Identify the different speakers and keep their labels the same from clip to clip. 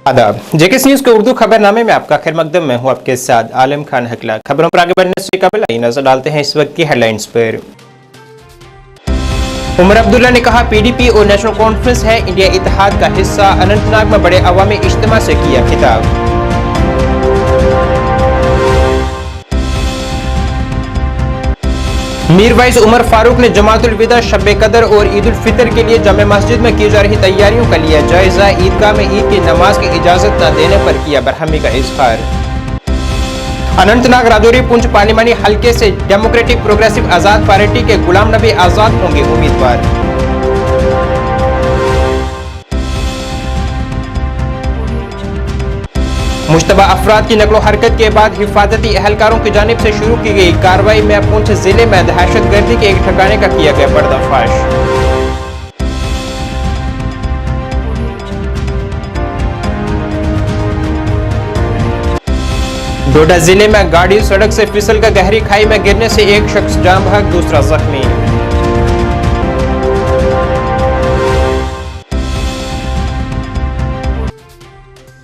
Speaker 1: आदाब, JKS news के उर्दू खबरनामे में आपका खैर मकदम। मैं हूं आपके साथ आलम खान हकला। खबरों पर आगे बढ़ने से कबल आइए नजर डालते हैं इस वक्त की हेडलाइंस पर। उमर अब्दुल्ला ने कहा, पीडीपी और नेशनल कॉन्फ्रेंस है इंडिया इत्तेहाद का हिस्सा। अनंतनाग में बड़े अवामी इज्तिमा से किया खिताब। मीरवाइज उमर फारूक ने जमातुल विदा, शब कदर और ईद उल फितर के लिए जामे मस्जिद में की जा रही तैयारियों का लिया जायजा। ईदगाह में ईद की नमाज की इजाजत न देने पर किया बरहमी का इजहार। अनंतनाग राजौरी पुंछ पार्लिमानी हलके से डेमोक्रेटिक प्रोग्रेसिव आजाद पार्टी के गुलाम नबी आजाद होंगे उम्मीदवार। मुश्तबा अफराद की नकलो हरकत के बाद हिफाजती एहलकारों की जानिब से शुरू की गई कार्रवाई में पुंछ जिले में दहशतगर्दी के एक ठिकाने का किया गया पर्दाफाश। डोडा जिले में गाड़ी सड़क से फिसलकर गहरी खाई में गिरने से एक शख्स जान बहक, दूसरा जख्मी।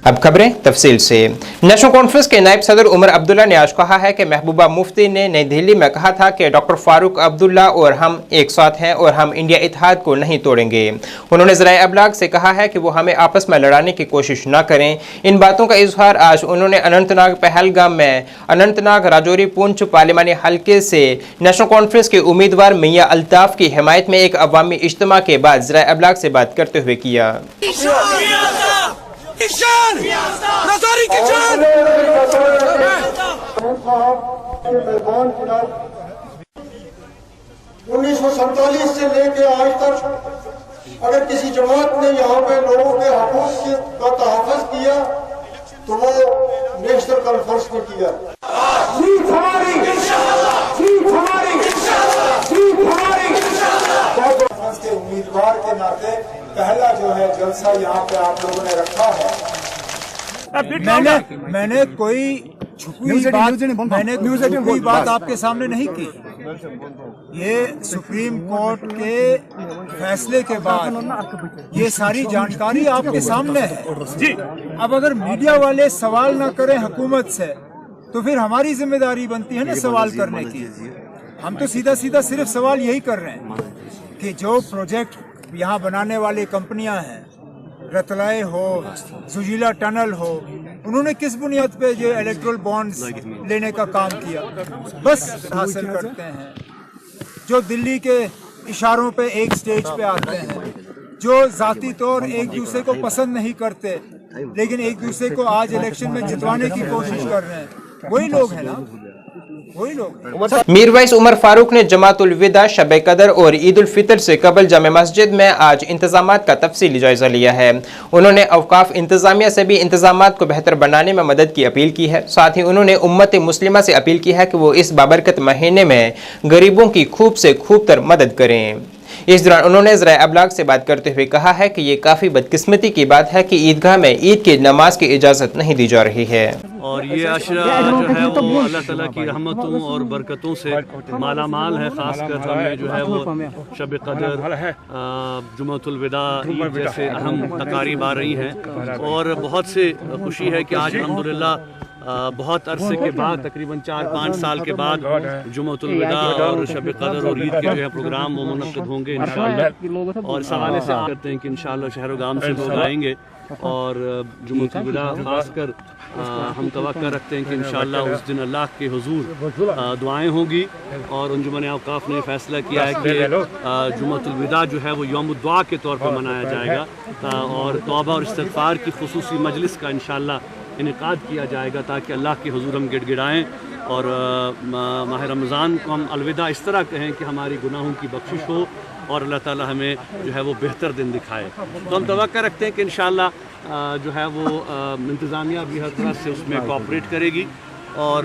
Speaker 1: अब खबरें तफसील से। नेशनल कॉन्फ्रेंस के नायब सदर उमर अब्दुल्ला ने आज कहा है कि महबूबा मुफ्ती ने नई दिल्ली में कहा था कि डॉक्टर फारूक अब्दुल्ला और हम एक साथ हैं और हम इंडिया इत्तेहाद को नहीं तोड़ेंगे। उन्होंने ज़राए अबलाग से कहा है कि वो हमें आपस में लड़ाने की कोशिश न करें। इन बातों का इजहार आज उन्होंने अनंतनाग पहलगाम में अनंतनाग राजौरी पुंछ पार्लिमानी हल्के से नेशनल कॉन्फ्रेंस के उम्मीदवार मियां अल्ताफ की हिमायत में एक अवामी इज्तिमा के बाद ज़राए अबलाग से बात करते हुए किया।
Speaker 2: उन्नीस सौ 47 से लेके आज तक अगर किसी जमात ने यहाँ पे लोगों के हकूक़ का तहफ़्फ़ुज़ किया तो वो नेशनल कॉन्फ्रेंस ने किया। जीत हमारी, जीत हमारी, जीत हमारी। कॉन्फ्रेंस के उम्मीदवार के नाते पहला जो है जलसा यहाँ पे आप लोगों ने रखा है।
Speaker 3: मैंने कोई छुपी बात आपके सामने नहीं की। ये सुप्रीम कोर्ट के फैसले के बाद ये सारी जानकारी आपके सामने है जी। अब अगर मीडिया वाले सवाल ना करें हुकूमत से तो फिर हमारी जिम्मेदारी बनती है ना सवाल करने की। हम तो सीधा सीधा सिर्फ सवाल यही कर रहे हैं कि जो प्रोजेक्ट यहाँ बनाने वाली कंपनियां हैं, रतलाए हो, सुजीला टनल हो, उन्होंने किस बुनियाद पे जो इलेक्ट्रल बॉन्ड्स लेने का काम किया, बस हासिल करते हैं। जो दिल्ली के इशारों पे एक स्टेज पे आते हैं, जो जाती तौर एक दूसरे को पसंद नहीं करते लेकिन एक दूसरे को आज इलेक्शन में जितवाने की कोशिश कर रहे हैं, वही लोग हैं ना, वही लोग।
Speaker 1: मीरवाइज उमर फारूक ने जमातुल विदा, शब कदर और ईद उल फितर से कबल जामे मस्जिद में आज इंतजामात का तफसीली जायजा लिया है। उन्होंने औकाफ इंतजामिया से भी इंतजामात को बेहतर बनाने में मदद की अपील की है। साथ ही उन्होंने उम्मत मुस्लिमा से अपील की है कि वो इस बाबरकत महीने में गरीबों की खूब से खूब तर मदद करें। इस दौरान उन्होंने ज़राए अबलाग से बात करते हुए कहा है कि ये काफ़ी बदकिस्मती की बात है कि ईदगाह में ईद की नमाज की इजाज़त नहीं दी जा रही है।
Speaker 4: और ये अशरा जो है वो अल्लाह ताला की रहमतों और बरकतों से माला माल है। ख़ासकर हमें जो है वो शब कदर, जुमअतुल विदा जैसे अहम तकारीब आ रही हैं और बहुत से खुशी है कि आज अल्हम्दुलिल्लाह बहुत अरसे के बाद, तकरीबन 4-5 साल के बाद जुमअतुल विदा और शब कदर और ईद के जो है प्रोग्राम वो मुनक्किद होंगे इंशाअल्लाह। और इस हवाले से करते हैं कि इंशाअल्लाह शहर गाम से लोग आएंगे और जुमअतुल विदा खासकर हम तवक्का रखते हैं कि इंशाअल्लाह उस दिन अल्लाह के हुजूर दुआएं होंगी। और अंजुमन औकाफ ने फैसला किया है कि जुमअतुल विदा जो है वो यौम दुआ के तौर पर मनाया जाएगा और तौबा और इस्तिग़फ़ार की खुसूसी मजलिस का इंशाअल्लाह इनेकाद किया जाएगा ताकि अल्लाह के हुजूर हम गिड़गिड़ाएँ और माह रमज़ान को हम अलविदा इस तरह कहें कि हमारी गुनाहों की बख्शिश हो और अल्लाह ताला हमें जो है वो बेहतर दिन दिखाए। तो हम तवक्का रखते हैं कि इंशाअल्लाह जो है वो इंतज़ामिया भी हर तरह से उसमें कोऑपरेट करेगी। और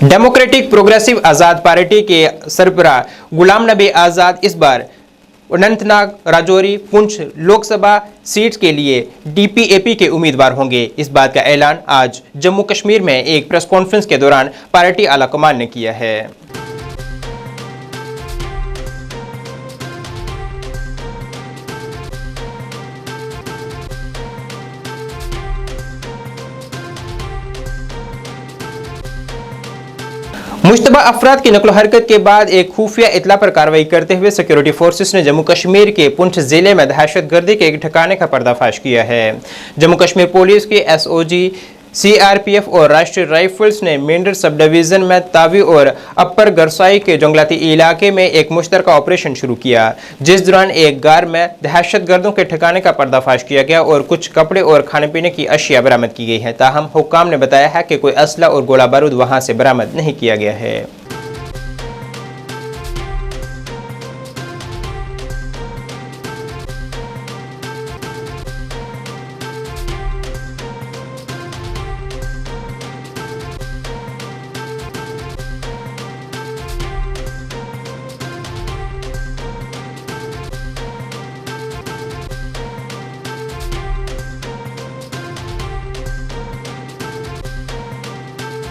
Speaker 1: डेमोक्रेटिक प्रोग्रेसिव आज़ाद पार्टी के सरबराह गुलाम नबी आज़ाद इस बार अनंतनाग राजौरी पुंछ लोकसभा सीट के लिए डीपीएपी के उम्मीदवार होंगे। इस बात का ऐलान आज जम्मू कश्मीर में एक प्रेस कॉन्फ्रेंस के दौरान पार्टी आलाकमान ने किया है। मुश्तबा अफराद की नकलो हरकत के बाद एक खुफिया इतला पर कार्रवाई करते हुए सिक्योरिटी फोर्सेस ने जम्मू कश्मीर के पुंछ जिले में दहशतगर्दी के एक ठिकाने का पर्दाफाश किया है। जम्मू कश्मीर पुलिस की एसओजी, सीआरपीएफ और राष्ट्रीय राइफल्स ने मेंढर सब डिवीजन में तावी और अपर गरसाई के जंगलाती इलाके में एक मुश्तरका ऑपरेशन शुरू किया, जिस दौरान एक गार में दहशतगर्दों के ठिकाने का पर्दाफाश किया गया और कुछ कपड़े और खाने पीने की अशिया बरामद की गई है। ताहम हुक्काम ने बताया है कि कोई असला और गोला बारूद वहां से बरामद नहीं किया गया है।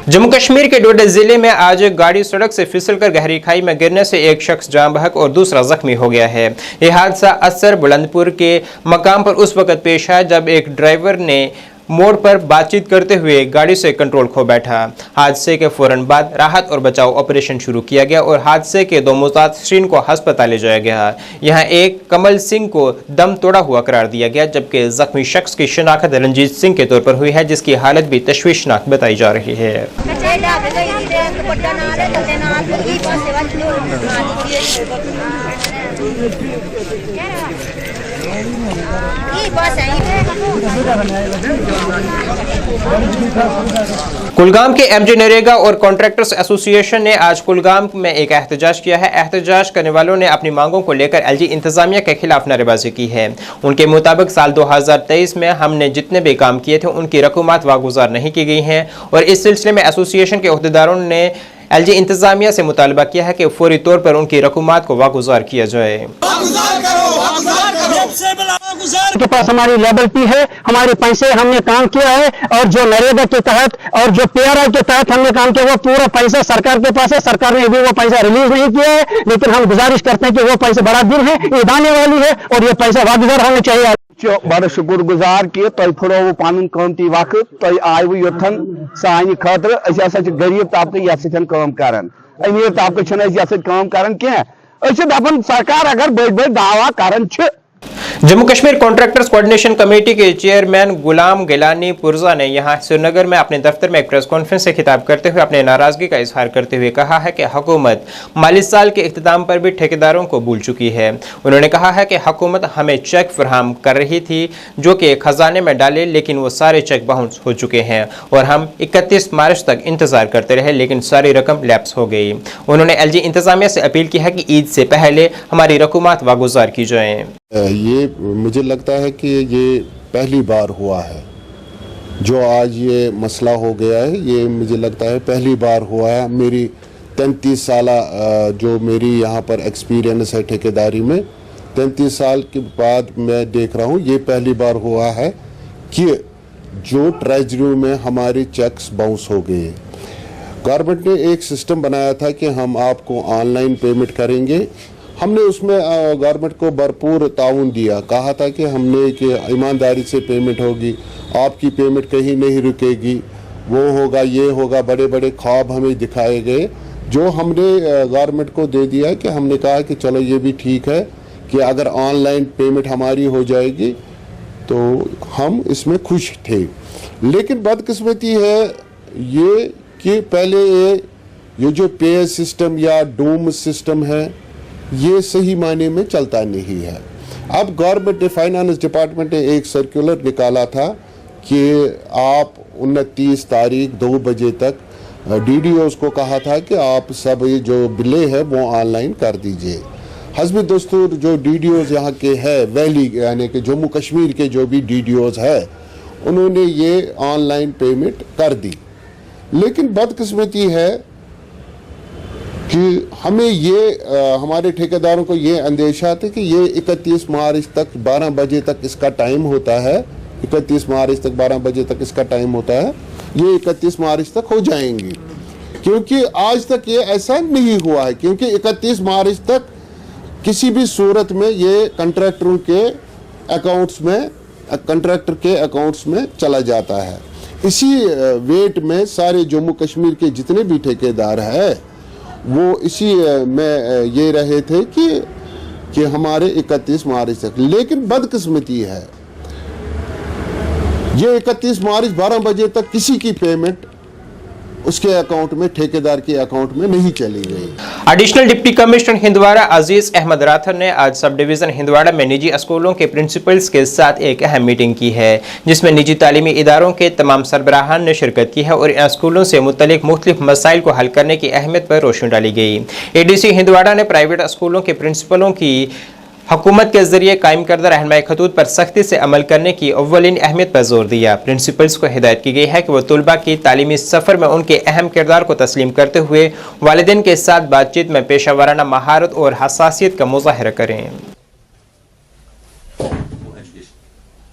Speaker 1: जम्मू कश्मीर के डोडा जिले में आज एक गाड़ी सड़क से फिसलकर गहरी खाई में गिरने से एक शख्स जान बहक और दूसरा जख्मी हो गया है। यह हादसा असर बुलंदपुर के मकाम पर उस वक्त पेश आया जब एक ड्राइवर ने मोड़ पर बातचीत करते हुए गाड़ी से कंट्रोल खो बैठा। हादसे के फौरन बाद राहत और बचाव ऑपरेशन शुरू किया गया और हादसे के 2 मुतासिरीन को अस्पताल ले जाया गया। यहां एक कमल सिंह को दम तोड़ा हुआ करार दिया गया, जबकि जख्मी शख्स की शिनाख्त रंजीत सिंह के तौर पर हुई है, जिसकी हालत भी तशवीशनाक बताई जा रही है। कुलगाम के एमजे नरेगा और कॉन्ट्रैक्टर्स एसोसिएशन ने आज कुलगाम में एक एहतजाज किया है। एहतजाज करने वालों ने अपनी मांगों को लेकर एलजी इंतजामिया के खिलाफ नारेबाजी की है। उनके मुताबिक साल 2023 में हमने जितने भी काम किए थे उनकी रकूमात वागुजार नहीं की गई हैं और इस सिलसिले में एसोसिएशन के अहदेदारों ने एलजी इंतजामिया से मुतालबा किया है कि फौरी तौर पर उनकी रकूमात को वागुजार किया जाए।
Speaker 5: के पास हमारी लेबलिटी है, हमारे पैसे हमने काम किया है और जो नरेगा के तहत और जो पीआरआई के तहत हमने काम किया वो पूरा पैसा सरकार के पास है। सरकार ने भी वो पैसा रिलीज नहीं किया है, लेकिन हम गुजारिश करते हैं कि वो पैसे बड़ा दिन है, ईद आने वाली है और ये पैसा वागुजार होना चाहिए।
Speaker 6: बड़ शुक्र गुजार कि तुम फुड़ो पन कमती वक्त तुम आयु योथन सान खतर गरीब तबके ये काम कर अमीर तबके काम कर दपन सरकार अगर बड़ बड़ दावा कर।
Speaker 1: Jammu Kashmir contractors coordination committee के चेयरमैन गुलाम गिलानी पुरजा ने यहां श्रीनगर में अपने दफ्तर में एक प्रेस कॉन्फ्रेंस से खिताब करते हुए अपने नाराजगी का इजहार करते हुए कहा है कि हुकूमत माली साल के इख्तिताम पर भी ठेकेदारों को भूल चुकी है। उन्होंने कहा है कि हुकूमत हमें चेक फराहम कर रही थी जो कि खजाने में डाले, लेकिन वो सारे चेक बाउंस हो चुके हैं और हम 31 मार्च तक इंतजार करते रहे, लेकिन सारी रकम लैप्स हो गई। उन्होंने एलजी इंतजामिया से अपील की है कि ईद से पहले हमारी रकूमात वागुजार की जाए।
Speaker 7: ये मुझे लगता है कि ये पहली बार हुआ है जो आज ये मसला हो गया है। ये मुझे लगता है पहली बार हुआ है। मेरी 33 साल जो मेरी यहाँ पर एक्सपीरियंस है ठेकेदारी में, 33 साल के बाद मैं देख रहा हूँ ये पहली बार हुआ है कि जो ट्रेजरी में हमारे चेक्स बाउंस हो गए। गवर्नमेंट ने एक सिस्टम बनाया था कि हम आपको ऑनलाइन पेमेंट करेंगे। हमने उसमें गवर्नमेंट को भरपूर ताउन दिया, कहा था कि हमने कि ईमानदारी से पेमेंट होगी, आपकी पेमेंट कहीं नहीं रुकेगी, वो होगा ये होगा, बड़े बड़े ख्वाब हमें दिखाए गए जो हमने गवर्नमेंट को दे दिया कि हमने कहा कि चलो ये भी ठीक है कि अगर ऑनलाइन पेमेंट हमारी हो जाएगी तो हम इसमें खुश थे। लेकिन बदकिस्मती है ये कि पहले ये जो पे सिस्टम या डूम सिस्टम है ये सही मायने में चलता नहीं है। अब गवर्नमेंट ने फाइनेंस डिपार्टमेंट ने एक सर्कुलर निकाला था कि आप 29 तारीख 2 बजे तक डीडीओज को कहा था कि आप सब ये जो बिलें हैं वो ऑनलाइन कर दीजिए। हस्ब दस्तूर जो डीडीओज यहाँ के है वैली यानी कि जम्मू कश्मीर के जो भी डीडीओज है उन्होंने ये ऑनलाइन पेमेंट कर दी। लेकिन बदकिस्मती है कि हमें ये हमारे ठेकेदारों को ये अंदेशा था कि ये 31 मार्च तक 12 बजे तक इसका टाइम होता है, 31 मार्च तक 12 बजे तक इसका टाइम होता है, ये 31 मार्च तक हो जाएंगी। क्योंकि आज तक ये ऐसा नहीं हुआ है, क्योंकि 31 मार्च तक किसी भी सूरत में ये कंट्रैक्टर के अकाउंट्स में चला जाता है। इसी वेट में सारे जम्मू कश्मीर के जितने भी ठेकेदार हैं वो इसी में ये रहे थे कि हमारे 31 मार्च तक, लेकिन बदकिस्मती है ये 31 मार्च 12 बजे तक किसी की पेमेंट उसके अकाउंट में, ठेकेदार के अकाउंट में नहीं चली गई।
Speaker 1: एडिशनल डिप्टी कमिश्नर हिंदवाड़ा अजीज अहमद राथर ने आज सब डिवीजन हिंदवाड़ा में निजी स्कूलों के प्रिंसिपल्स के साथ एक अहम मीटिंग की है, जिसमें निजी तालीमी इदारों के तमाम सरबराहान ने शिरकत की है और इन स्कूलों से मुतल्लिक मुख्तलिफ मसाइल को हल करने की अहमियत पर रोशनी डाली गई। एडीसी हिंदवाड़ा ने प्राइवेट स्कूलों के प्रिंसिपलों की हुकूमत के जरिए कायम करदा रहनुमाई खतूत पर सख्ती से अमल करने की अव्वलीन अहमियत पर जोर दिया। प्रिंसिपल्स को हिदायत की गई है कि वह तलबा की तालीमी सफ़र में उनके अहम किरदार को तस्लीम करते हुए वालिदैन के साथ बातचीत में पेशा वाराना महारत और हसासियत का मुजाहरा करें।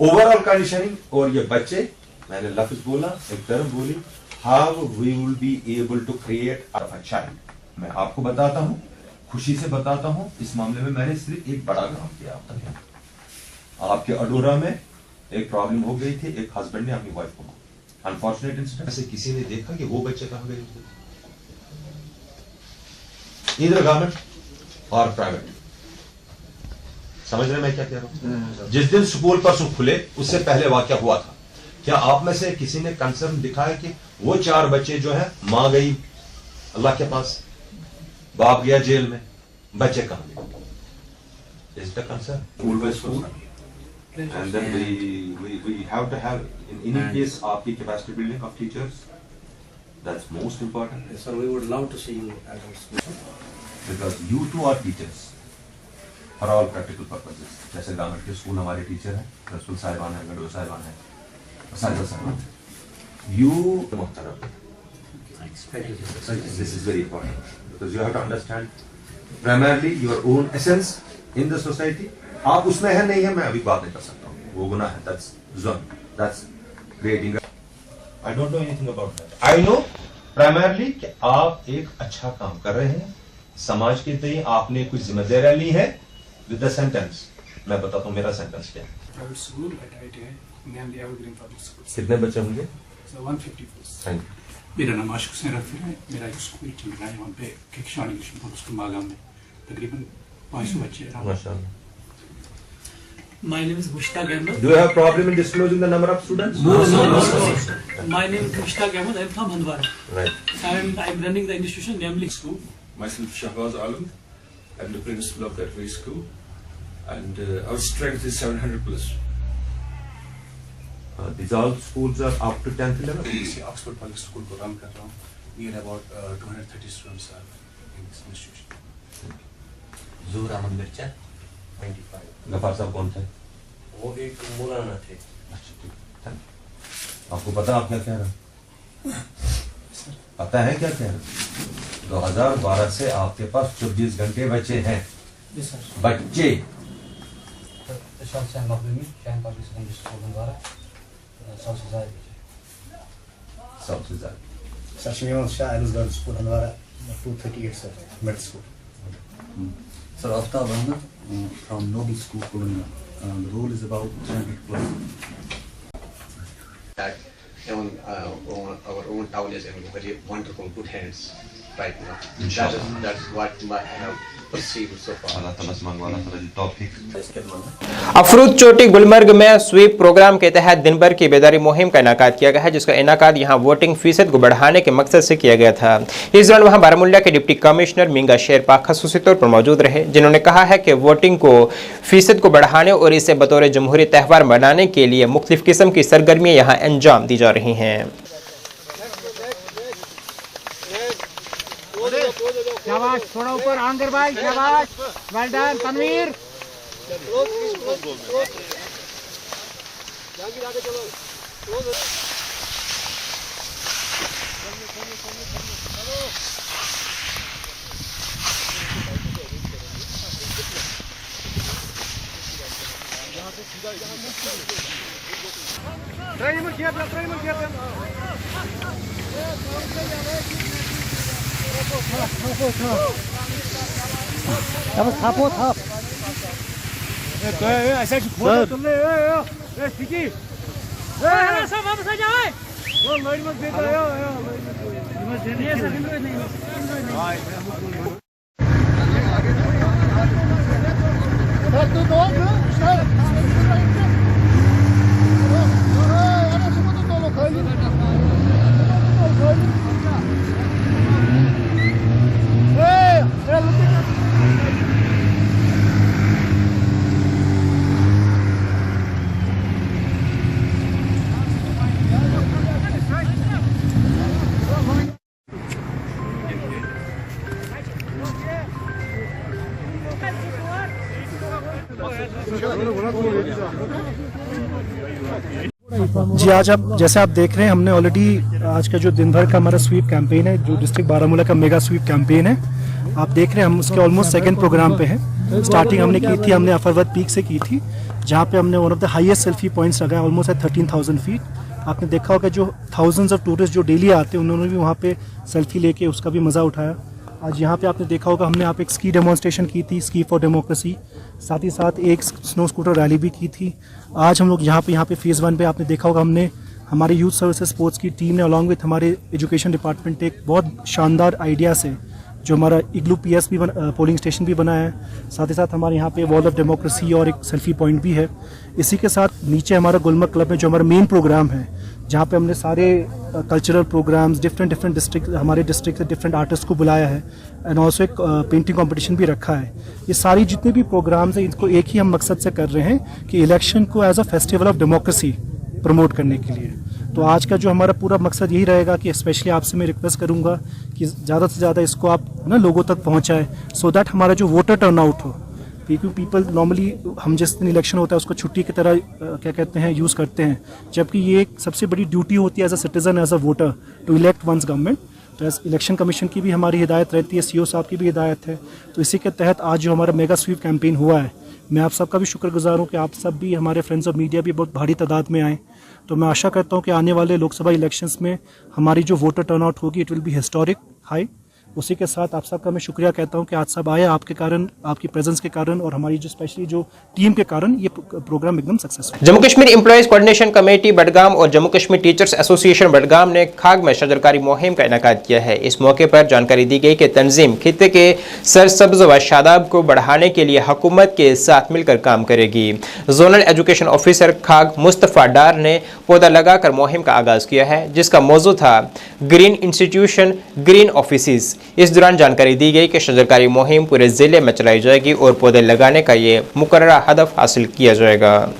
Speaker 8: ओवरऑल कंडीशनिंग और ये बच्चे, मैंने लफ्ज बोला, एक टर्म बोली, how we will be able to create a child. मैं आपको बताता हूं, खुशी से बताता हूं, इस मामले में मैंने सिर्फ एक बड़ा काम किया अब तक। आपके अडोरा में एक प्रॉब्लम हो गई थी, एक हस्बैंड ने अपनी वाइफ को, अनफॉर्चुनेट इंसिडेंट, ऐसे किसी ने देखा कि वो बच्चे कहां गए थे, इधर गवर्नमेंट और प्राइवेट। समझ रहे मैं क्या कह रहा हूं? जिस दिन स्कूल परसों खुले उससे पहले वाकया हुआ था, क्या आप में से किसी ने कंसर्न दिखाया कि वो 4 बच्चे जो है, मां गई अल्लाह के पास, बाप गया जेल में, बच्चे कहां गए? Is the concern school by school, and then we have to have in any case आपकी capacity building of teachers, that's most important.
Speaker 9: Yes, sir, we would love to see you at our school
Speaker 8: because you too are teachers for all practical purposes. जैसे government के school हमारे teacher हैं, principal साहिबान हैं, गडो साहिबान हैं, साहिबा साहिबान हैं, you मुहतरम, this is very important. Because you have to understand primarily your own essence in the society. आप उसमें है नहीं है, मैं अभी बात नहीं कर सकता हूँ, वो गुनाह है, that's zulm, that's creating. I don't know anything about that. I know primarily कि आप एक अच्छा काम कर रहे हैं, समाज के लिए आपने कुछ जिम्मेदारियां ली है। With the sentence, मैं बताता हूँ मेरा सेंटेंस क्या है।
Speaker 10: Private school at ITI, namely Evergreen Public Schools.
Speaker 8: कितने बच्चे होंगे?
Speaker 10: So 154.
Speaker 8: Thank you.
Speaker 10: मेरा नाम आशिक हुसैन रफी है, मेरा एक स्कूल चल रहा है वहाँ पे किक्शान इंग्लिश पब्लिक स्कूल मागाम में, तकरीबन 500 बच्चे हैं।
Speaker 8: माशाअल्लाह।
Speaker 11: My name is Mushtaq Ahmed.
Speaker 8: Do you have problem in disclosing the number of students?
Speaker 11: No. My name is Mushtaq Ahmed. I'm from Handwara.
Speaker 8: Right.
Speaker 11: And I'm running the institution, namely school.
Speaker 12: Myself Shahbaz Alam. I'm the principal of that very school, and our strength is 700 plus.
Speaker 8: These all schools are up to 10th level?
Speaker 10: इसी Oxford public school को run कर रहा हूँ। Near about 230 students are in this institution.
Speaker 9: ज़ूर Ahmad मिर्चा 95.
Speaker 8: गफार साहब कौन थे?
Speaker 9: वो एक मौलाना थे।
Speaker 8: अच्छा ठीक, आपको पता आप क्या कह रहे हैं? पता है क्या कह रहे हैं? 2012 से आपके पास 24 घंटे बचे हैं। बच्चे सबसे ज्यादा
Speaker 13: स्कूल हमारा 238 sir, mid school.
Speaker 14: Sir, Aftab Ahmed from Noble School, Pune. The role is about 300 plus.
Speaker 15: That our own town is in very wonderful, good hands right now. That's what I have perceived so far.
Speaker 1: अफरूद चोटी गुलमर्ग में SVEEP programme के तहत दिन भर की बेदारी मुहिम का इनाकाद किया गया है, जिसका इनाकाद यहां वोटिंग फीसद को बढ़ाने के मकसद से किया गया था। इस दौरान वहां बारामुल्ला के डिप्टी कमिश्नर मिंगा शेरपा खसूसी तौर पर मौजूद रहे, जिन्होंने कहा है कि वोटिंग को फीसद को बढ़ाने और इसे बतौर जमहूरी त्यौहार मनाने के लिए मुख्तलिफ किस्म की सरगर्मियां यहां अंजाम दी जा रही हैं।
Speaker 16: शाबाश, थोड़ा ऊपर आंगर भाई, शाबाश, वेल डन तनवीर।
Speaker 3: ऐसा खोल तुमने स्टिकी सब वापस आ जाओ। वो लाइन में देता है।
Speaker 17: जी, आज आप जैसे आप देख रहे हैं, हमने ऑलरेडी आज का जो दिन भर का हमारा स्वीप कैंपेन है, जो डिस्ट्रिक्ट बारामूला का मेगा स्वीप कैंपेन है, आप देख रहे हैं हम उसके ऑलमोस्ट सेकंड प्रोग्राम पे हैं। स्टार्टिंग हमने की थी, हमने अफरवत पीक से की थी, जहाँ पे हमने one of the highest selfie points लगाए, ऑलमोस्ट एट 13,000 फीट। आपने देखा होगा जो थाउजेंड्स ऑफ टूरिस्ट जो डेली आते हैं, उन्होंने भी वहाँ पे सेल्फी लेके उसका भी मज़ा उठाया। आज यहाँ पे आपने देखा होगा हमने यहाँ पे एक स्की डेमोन्स्ट्रेशन की थी, स्की फॉर डेमोक्रेसी, साथ ही साथ एक स्नो स्कूटर रैली भी की थी। आज हम लोग यहाँ पे फेज़ 1 पे आपने देखा होगा हमने हमारे यूथ सर्विसेज स्पोर्ट्स की टीम ने अलॉन्ग विथ हमारे एजुकेशन डिपार्टमेंट एक बहुत शानदार आइडिया से जो हमारा इग्लू पीएस भी पोलिंग स्टेशन भी बनाया है, साथ ही साथ हमारे यहाँ पे वॉल ऑफ डेमोक्रेसी और एक सेल्फी पॉइंट भी है। इसी के साथ नीचे हमारा गुलमर्ग क्लब में जो हमारा मेन प्रोग्राम है, जहाँ पे हमने सारे कल्चरल प्रोग्राम्स डिफरेंट डिस्ट्रिक्ट, हमारे डिस्ट्रिक्ट से डिफरेंट आर्टिस्ट को बुलाया है, एंड ऑल्सो एक पेंटिंग कंपटीशन भी रखा है। ये सारी जितने भी प्रोग्राम्स हैं, इनको एक ही हम मकसद से कर रहे हैं कि इलेक्शन को as a festival of democracy promote करने के लिए। तो आज का जो हमारा पूरा मकसद यही रहेगा कि स्पेशली आपसे मैं रिक्वेस्ट करूंगा कि ज़्यादा से ज़्यादा इसको आप ना लोगों तक पहुंचाएं, सो दैट हमारा जो वोटर टर्नआउट हो, क्योंकि पीपल नॉर्मली हम जिस दिन इलेक्शन होता है उसको छुट्टी की तरह क्या कहते हैं यूज़ करते हैं, जबकि ये एक सबसे बड़ी ड्यूटी होती है as a citizen, as a voter to elect once government. तो एज इलेक्शन कमीशन की भी हमारी हिदायत रहती है, सीओ साहब की भी हिदायत है। तो इसी के तहत आज जो हमारा मेगा स्वीप कैंपेन हुआ है, मैं आप सबका भी शुक्रगुजार हूँ कि आप सब भी, हमारे फ्रेंड्स ऑफ मीडिया भी बहुत भारी तादाद में आए। तो मैं आशा करता हूँ कि आने वाले लोकसभा इलेक्शंस में हमारी जो वोटर टर्नआउट होगी, it will be historic high. उसी के साथ आप सबका मैं शुक्रिया कहता हूं कि आज सब आए, आपके कारण, आपकी प्रेजेंस के कारण और हमारी जो स्पेशली जो टीम के कारण ये प्रोग्राम एकदम successful.
Speaker 1: Jammu Kashmir employees coordination committee Budgam और जम्मू कश्मीर टीचर्स एसोसिएशन बडगाम ने खाग में शजरकारी मुहिम का इनेकाद किया है। इस मौके पर जानकारी दी गई कि तंजीम खित्ते के सरसब्ज व शादाब को बढ़ाने के लिए हुकूमत के साथ मिलकर काम करेगी। जोनल एजुकेशन ऑफिसर खाग मुस्तफ़ा डार ने पौधा लगाकर मुहिम का आगाज किया है, जिसका मौजू था ग्रीन इंस्टीट्यूशन ग्रीन ऑफिसेज। इस दौरान जानकारी दी गई कि शजरकारी मुहिम पूरे जिले में चलाई जाएगी और पौधे लगाने का ये मुकर्ररा हदफ हासिल किया जाएगा।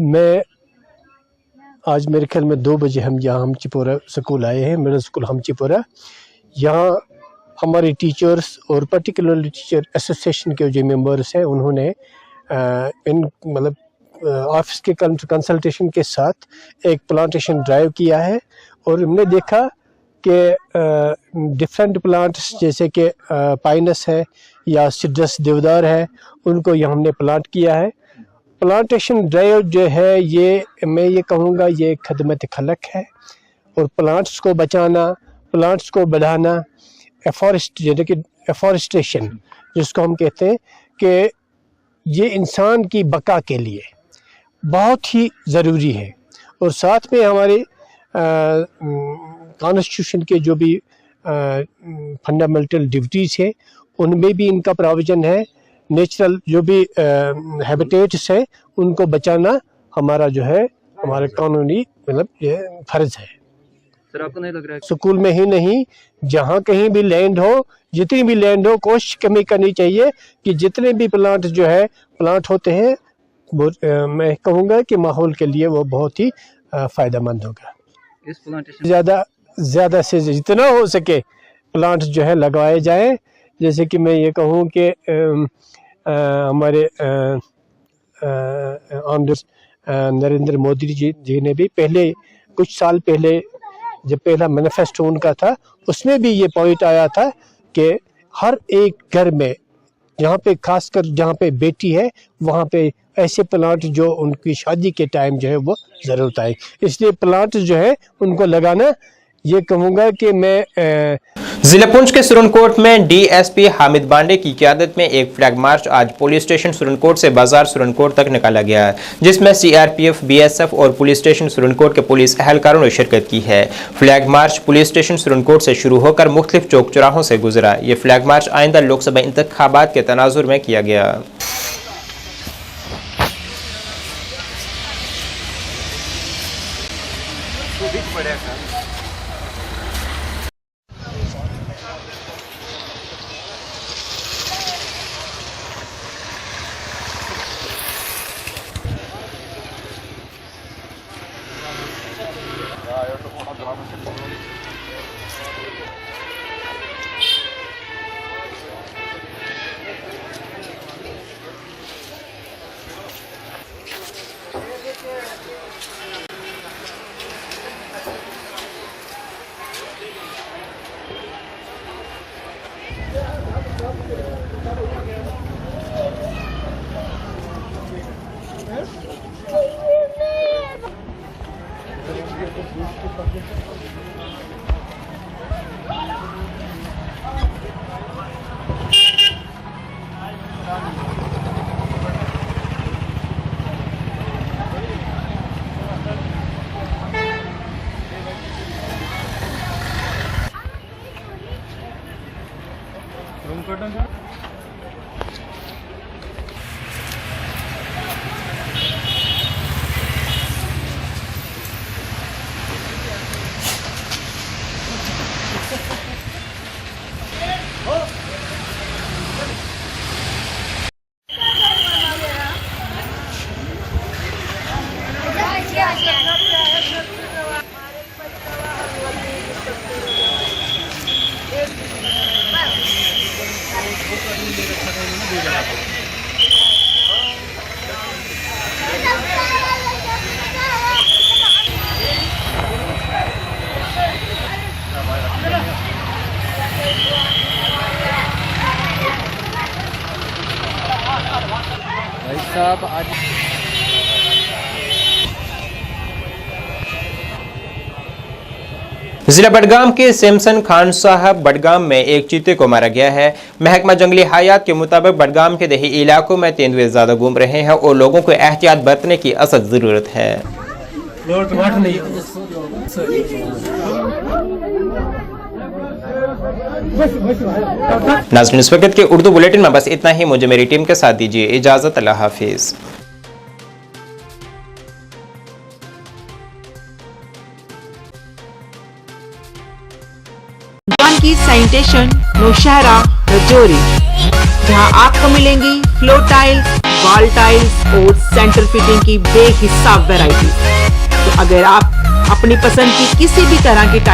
Speaker 18: मैं आज मेरे ख्याल में 2 बजे हम यहाँ हमचीपोरा स्कूल आए हैं, मिडिल स्कूल हमचीपोरा। यहाँ हमारे टीचर्स और पर्टिकुलरली टीचर एसोसिएशन के जो मेंबर्स हैं, उन्होंने इन मतलब ऑफिस के कंसल्टेशन के साथ एक प्लांटेशन ड्राइव किया है और हमने देखा कि डिफरेंट प्लांट्स जैसे कि पाइनस है या सिट्रस देवदार है, उनको यहाँ हमने प्लांट किया है। प्लांटेशन ड्राइव जो है ये मैं ये कहूँगा ये खदमत खलक है और प्लांट्स को बचाना, प्लांट्स को बढ़ाना, एफॉरेस्टेशन जिसको हम कहते हैं कि ये इंसान की बका के लिए बहुत ही ज़रूरी है। और साथ में हमारे कॉन्स्टिट्यूशन के जो भी फंडामेंटल ड्यूटीज़ है उनमें भी इनका प्रोविज़न है। नेचुरल जो भी हैबिटेट्स है उनको बचाना हमारा जो है हमारा कानूनी मतलब ये फ़र्ज़ है।
Speaker 19: सर आपको नहीं लग रहा है
Speaker 18: स्कूल में ही नहीं, जहाँ कहीं भी लैंड हो, जितनी भी लैंड हो, कोशिश कमी करनी चाहिए कि जितने भी प्लांट जो है प्लांट होते हैं वो मैं कहूँगा कि माहौल के लिए वो बहुत ही फ़ायदेमंद होगा।
Speaker 19: इस प्लांटेशन
Speaker 18: ज़्यादा से जितना हो सके प्लांट जो है लगवाए जाएं। जैसे कि मैं ये कहूँ कि हमारे नरेंद्र मोदी जी ने भी पहले कुछ साल पहले जब पहला मैनिफेस्टो उनका था उसमें भी ये पॉइंट आया था कि हर एक घर में जहाँ पे खासकर जहाँ पे बेटी है वहाँ पे ऐसे प्लांट जो उनकी शादी के टाइम जो है वो ज़रूरत आए, इसलिए प्लांट जो है उनको लगाना ये कहूँगा कि मैं
Speaker 1: जिला पुंछ के सुरनकोट में डीएसपी हामिद बांडे की क़यादत में एक फ्लैग मार्च आज पुलिस स्टेशन सुरनकोट से बाजार सुरनकोट तक निकाला गया, जिसमें सीआरपीएफ, बीएसएफ और पुलिस स्टेशन सुरनकोट के पुलिस अहलकारों ने शिरकत की है। Flag march police station Surankote से शुरू होकर मुख्तलिफ चौक चौराहों से गुजरा। ये फ्लैग मार्च आइंदा लोकसभा इंतखाबात के तनाजुर में किया गया। जिला बडगाम के सैमसन खान साहब बडगाम में एक चीते को मारा गया है। महकमा जंगली हयात के मुताबिक बडगाम के दही इलाकों में तेंदुए ज्यादा घूम रहे हैं और लोगों को एहतियात बरतने की असद जरूरत है। नाज़रीन, इस वक्त के उर्दू बुलेटिन में बस इतना ही। मुझे मेरी टीम के साथ दीजिए इजाजत। अल्लाह हाफिज।
Speaker 20: की सैनिटेशन नौशहरा रजौरी, जहां आपको मिलेंगी फ्लोर टाइल्स, वॉल टाइल्स और सेंटर फिटिंग की बेहिसाब वैरायटी। तो अगर आप अपनी पसंद की किसी भी तरह की टाइल